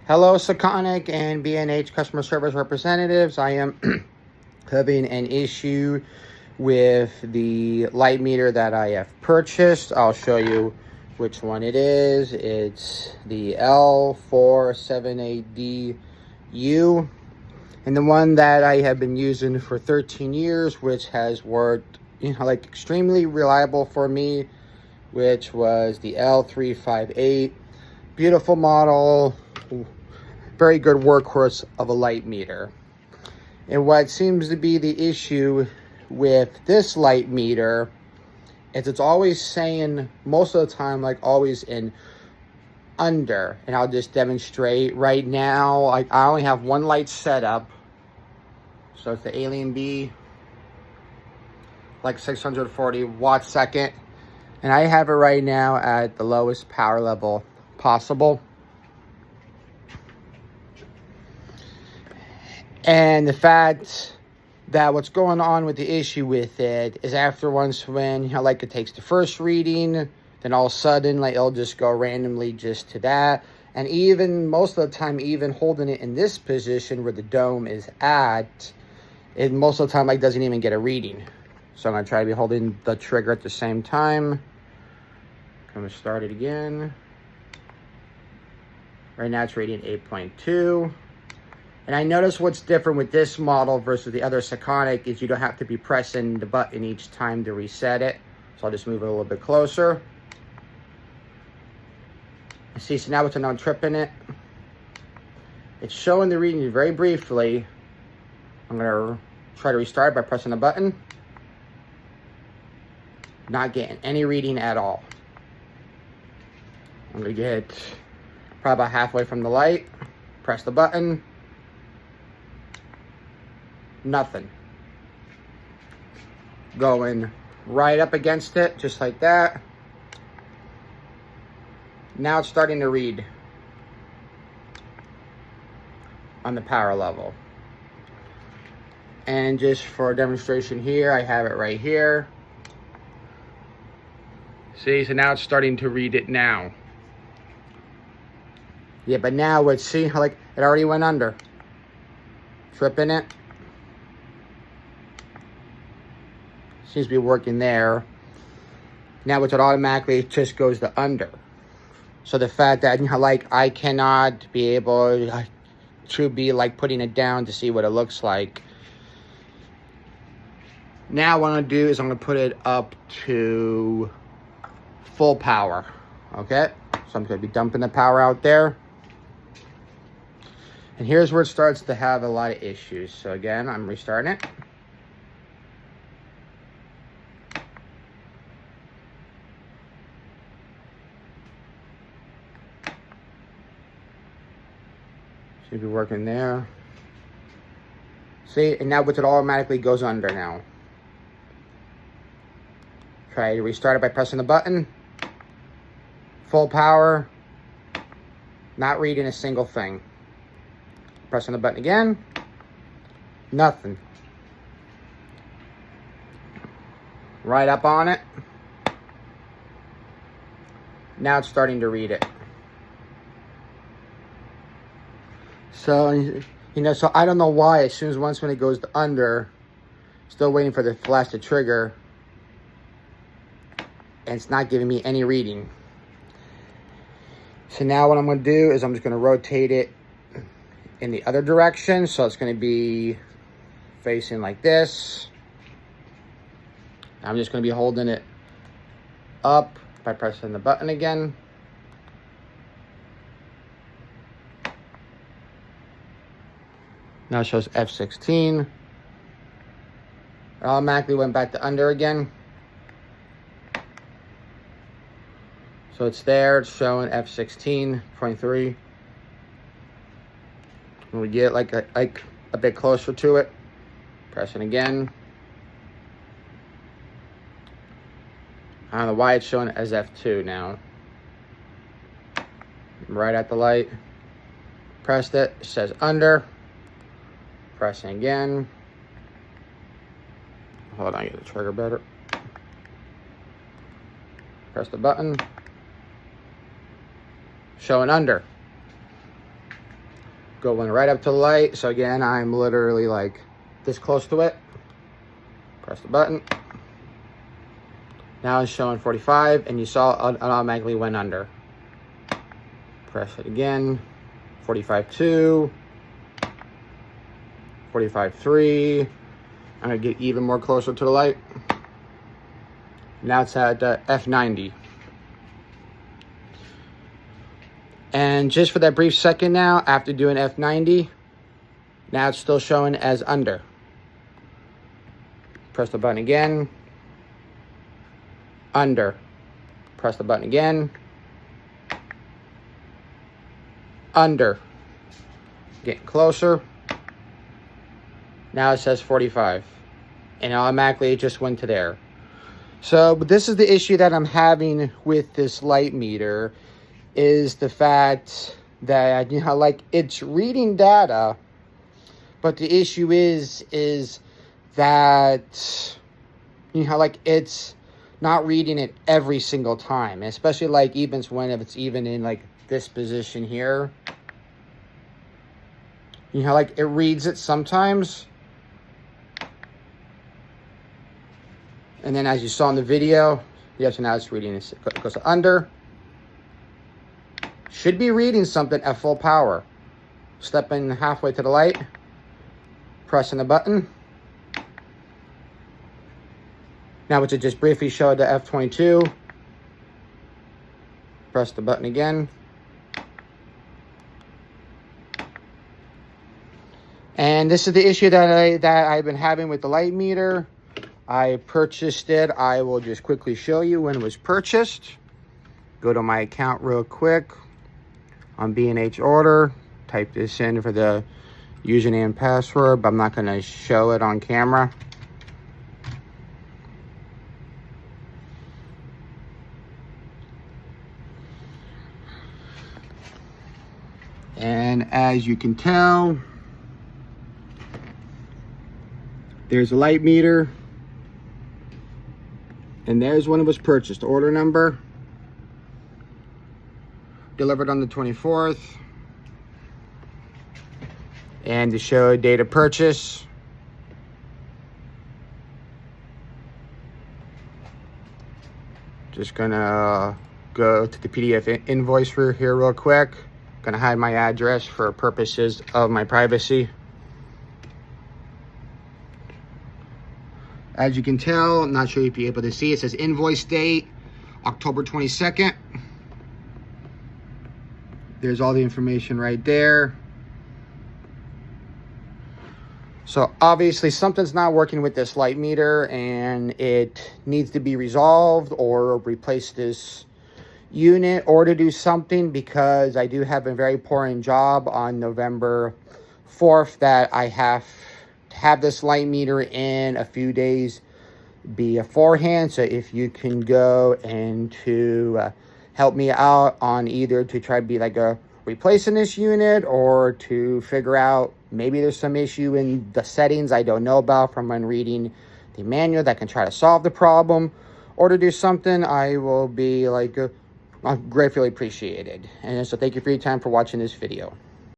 Hello, Sekonic and B&H customer service representatives. I am having an issue with the light meter that I have purchased. I'll show you which one it is. It's the L-478D-U, and the one that I have been using for 13 years, which has worked, extremely reliable for me, which was the L358. Beautiful model, very good workhorse of a light meter. And what seems to be the issue with this light meter is it's always saying, most of the time, like always in under. And I'll just demonstrate right now. I only have one light set up. So it's the Alien B, like 640 watt second. And I have it right now at the lowest power level possible. And the fact that what's going on with the issue with it is after once when, it takes the first reading, then all of a sudden, it'll just go randomly just to that. And even most of the time, even holding it in this position where the dome is at, it most of the time, doesn't even get a reading. So I'm going to try to be holding the trigger at the same time. I'm going to start it again. Right now, it's reading 8.2. And I notice what's different with this model versus the other Sekonic is you don't have to be pressing the button each time to reset it. So I'll just move it a little bit closer. See, so now it's a non-tripping it. It's showing the reading very briefly. I'm going to try to restart by pressing the button. Not getting any reading at all. I'm going to get probably about halfway from the light. Press the button. Nothing. Going right up against it, just like that. Now it's starting to read on the power level. And just for a demonstration here, I have it right here. See, so now it's starting to read it now. Yeah, but now let's see how it already went under. Tripping it. Seems to be working there. Now it automatically just goes to under. So the fact that I cannot be able to be putting it down to see what it looks like. Now what I'm gonna do is I'm gonna put it up to full power. Okay, so I'm gonna be dumping the power out there. And here's where it starts to have a lot of issues. So again, I'm restarting it. Should be working there. See, and now it automatically goes under now. Try to restart it by pressing the button. Full power. Not reading a single thing. Pressing the button again. Nothing. Right up on it. Now it's starting to read it. So, so I don't know why, as soon as when it goes to under, still waiting for the flash to trigger, and it's not giving me any reading. So now what I'm going to do is I'm just going to rotate it in the other direction. So it's going to be facing like this. I'm just going to be holding it up by pressing the button again. Now it shows F16. It automatically went back to under again. So it's there, it's showing F16.3. When we get a bit closer to it, pressing again. I don't know why it's showing as F2 now. Right at the light. Pressed it, it says under. Pressing again. Hold on, get the trigger better. Press the button. Showing under. going right up to the light. So again, I'm literally like this close to it. Press the button. Now it's showing 45, and you saw it automatically went under. Press it again. 45.2. 45.3. I'm going to get even more closer to the light. Now it's at F90. And just for that brief second now, after doing F90, now it's still showing as under. Press the button again. Under. Press the button again. Under. Getting closer. Now it says 45. And automatically it just went to there. So this is the issue that I'm having with this light meter, is the fact that, you know, like, it's reading data, but the issue is that, you know, like, it's not reading it every single time, especially like even when if it's even in like this position here, you know, like, it reads it sometimes, and then as you saw in the video, yes, so now it's reading it goes under. Should be reading something at full power. Stepping halfway to the light, pressing the button. Now, which it just briefly showed the F22. Press the button again. And this is the issue that I've been having with the light meter. I purchased it. I will just quickly show you when it was purchased. Go to my account real quick. On B&H order, type this in for the username and password, but I'm not going to show it on camera. And as you can tell, there's a light meter, and there's when it was purchased. Order number. Delivered on the 24th, and to show date of purchase, just gonna go to the PDF invoice for here real quick. Gonna hide my address for purposes of my privacy. As you can tell, I'm not sure if you're able to see, it says invoice date October 22nd. There's all the information right there. So obviously something's not working with this light meter, and it needs to be resolved or replace this unit or to do something, because I do have a very important job on November 4th that I have to have this light meter in a few days beforehand. So if you can go and to help me out on either to try to be like a replacing this unit, or to figure out maybe there's some issue in the settings I don't know about from when reading the manual that can try to solve the problem, or to do something, I will be like gratefully appreciated. And so thank you for your time for watching this video.